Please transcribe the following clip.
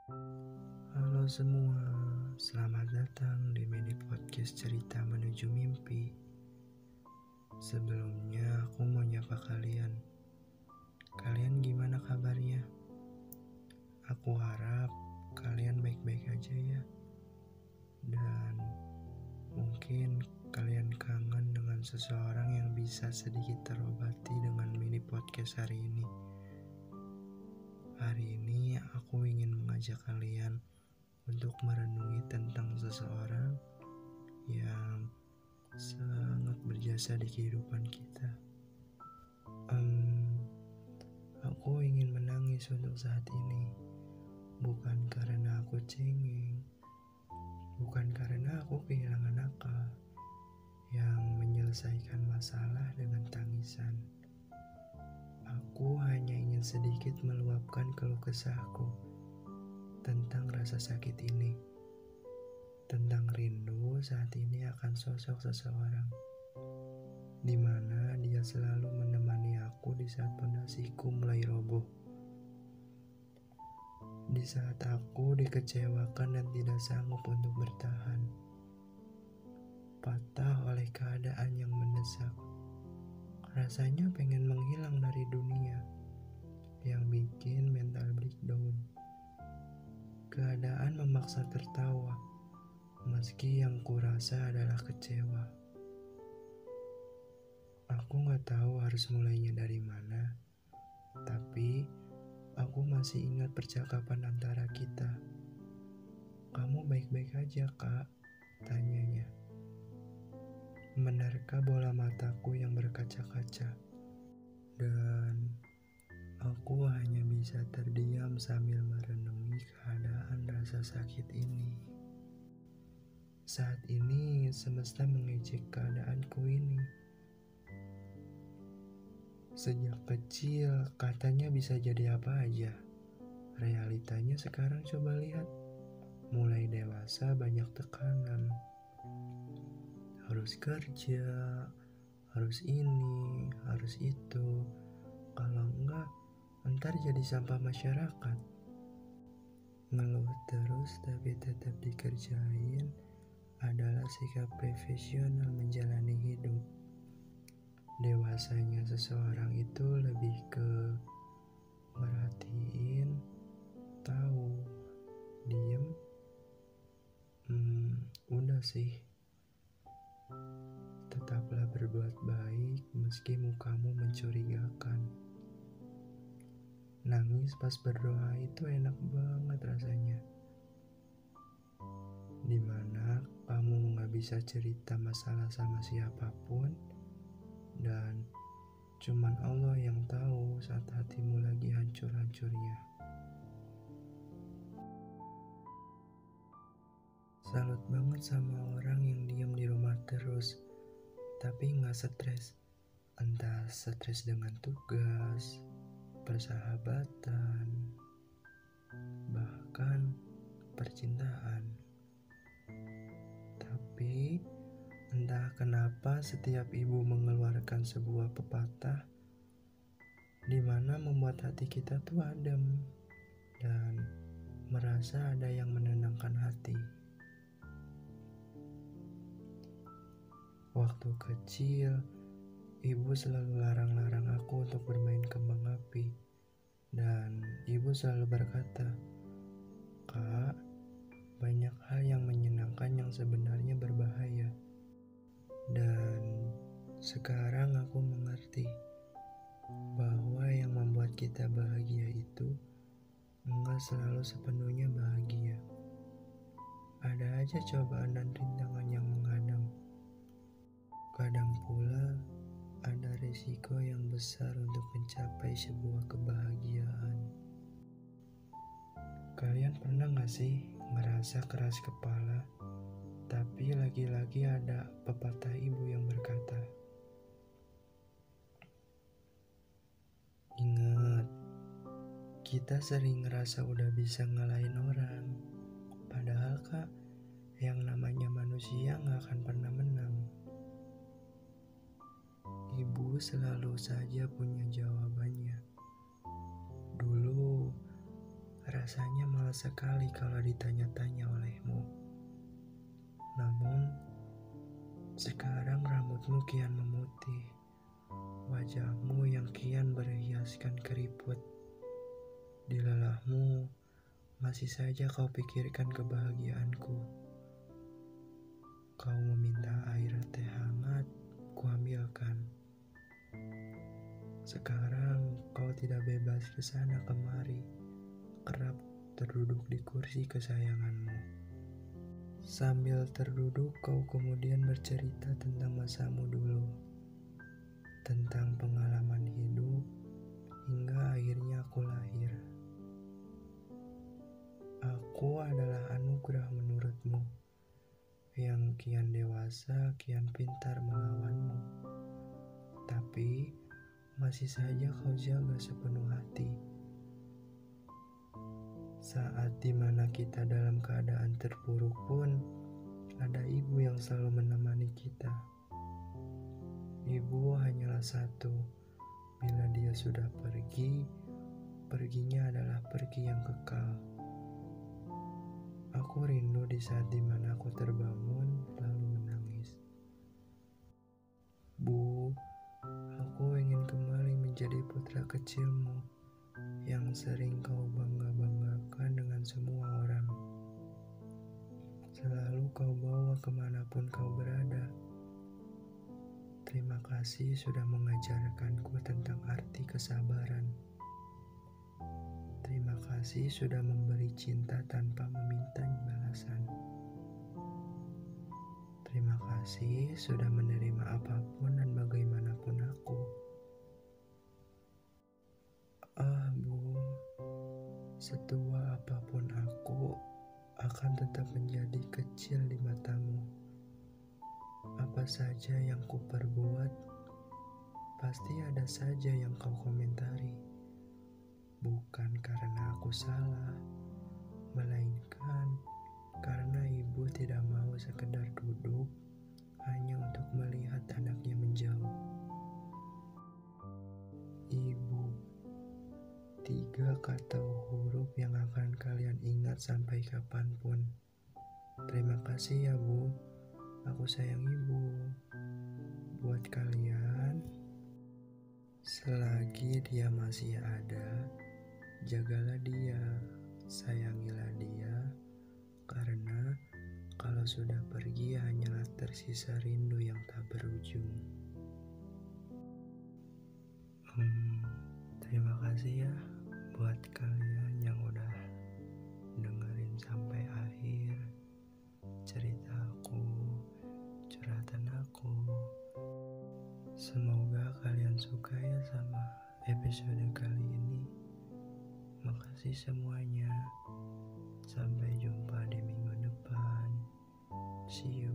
Halo semua, selamat datang di mini podcast cerita menuju mimpi. Sebelumnya aku mau nyapa kalian. Kalian gimana kabarnya? Aku harap kalian baik-baik aja ya. Dan mungkin kalian kangen dengan seseorang yang bisa sedikit terobati dengan mini podcast hari ini. Hari ini aku ingin mengajak kalian untuk merenungi tentang seseorang yang sangat berjasa di kehidupan kita. Aku ingin menangis untuk saat ini, bukan karena aku cengeng, bukan karena aku kehilangan akal yang menyelesaikan masalah dengan tangisan. Aku hanya ingin sedikit meluapkan keluh kesahku tentang rasa sakit ini, tentang rindu saat ini akan sosok seseorang, di mana dia selalu menemani aku di saat pondasiku mulai roboh. Di saat aku dikecewakan dan tidak sanggup untuk bertahan, patah oleh keadaan yang mendesak, rasanya pengen menghilang dari dunia yang bikin mental breakdown. Keadaan memaksa tertawa, meski yang kurasa adalah kecewa. Aku gak tahu harus mulainya dari mana, tapi aku masih ingat percakapan antara kita. "Kamu baik-baik aja, Kak?" tanyanya. Menerka bola mataku yang berkaca-kaca. Dan aku hanya bisa terdiam sambil merenungi keadaan rasa sakit ini. Saat ini semesta mengejek keadaanku ini. Sejak kecil katanya bisa jadi apa aja. Realitanya sekarang coba lihat. Mulai dewasa banyak tekanan. Harus kerja, harus ini, harus itu. Kalau enggak, ntar jadi sampah masyarakat. Ngeluh terus tapi tetap dikerjain adalah sikap profesional menjalani hidup. Dewasanya seseorang itu lebih ke merhatiin, tahu, diem, udah sih. Tetaplah berbuat baik meski mukamu mencurigakan. Nangis pas berdoa itu enak banget rasanya. Dimana kamu gak bisa cerita masalah sama siapapun, dan cuman Allah yang tahu saat hatimu lagi hancur-hancurnya. Salut banget sama orang yang diam di rumah terus, tapi gak stres. Entah stres dengan tugas, persahabatan, bahkan percintaan. Tapi entah kenapa setiap ibu mengeluarkan sebuah pepatah di mana membuat hati kita tuh adem dan merasa ada yang menenangkan hati. Waktu kecil, ibu selalu larang-larang aku untuk bermain kembang api. Dan ibu selalu berkata, "Kak, banyak hal yang menyenangkan yang sebenarnya berbahaya." Dan sekarang aku mengerti bahwa yang membuat kita bahagia itu enggak selalu sepenuhnya bahagia. Ada aja cobaan dan rintangan yang menghadang. Kadang pula ada risiko yang besar untuk mencapai sebuah kebahagiaan. Kalian pernah gak sih ngerasa keras kepala, tapi lagi-lagi ada pepatah ibu yang berkata, "Ingat, kita sering ngerasa udah bisa ngalahin orang, padahal Kak, yang namanya manusia gak akan pernah menang." Ibu selalu saja punya jawabannya. Dulu rasanya malas sekali kalau ditanya-tanya olehmu. Namun, sekarang rambutmu kian memutih, wajahmu yang kian berhiaskan keriput. Di lelahmu, masih saja kau pikirkan kebahagiaanku. Kau meminta air teh hangat, kuambilkan. Sekarang kau tidak bebas ke sana kemari, kerap terduduk di kursi kesayanganmu. Sambil terduduk, kau kemudian bercerita tentang masamu dulu, tentang pengalaman hidup, hingga akhirnya aku lahir. Aku adalah anugerah menurutmu, yang kian dewasa, kian pintar melawanmu. Tapi, masih saja kau jaga sepenuh hati. Saat dimana kita dalam keadaan terpuruk pun, ada ibu yang selalu menemani kita. Ibu hanyalah satu, bila dia sudah pergi, perginya adalah pergi yang kekal. Aku rindu di saat dimana aku terbangun lalu menangis. Bu, aku ingin kembali menjadi putra kecilmu yang sering kau bangga-banggakan dengan semua orang. Selalu kau bawa kemanapun kau berada. Terima kasih sudah mengajarkanku tentang arti kesabaran. Terima kasih sudah memberi cinta tanpa meminta balasan. Terima kasih sudah menerima apapun dan bagaimanapun aku. Bu, setua apapun aku akan tetap menjadi kecil di matamu. Apa saja yang kuperbuat, pasti ada saja yang kau komentari. Bukan karena aku salah, melainkan karena ibu tidak mau sekedar duduk hanya untuk melihat anaknya menjauh. Ibu, 3 kata huruf yang akan kalian ingat sampai kapanpun. Terima kasih ya Bu, aku sayang ibu. Buat kalian, selagi dia masih ada, jagalah dia, sayangilah dia, karena kalau sudah pergi hanyalah tersisa rindu yang tak berujung. Terima kasih ya buat kalian yang udah dengerin sampai akhir cerita aku, curhatan aku. Semoga kalian suka ya sama episode kali ini. Makasih semuanya. Sampai jumpa di minggu depan. See you.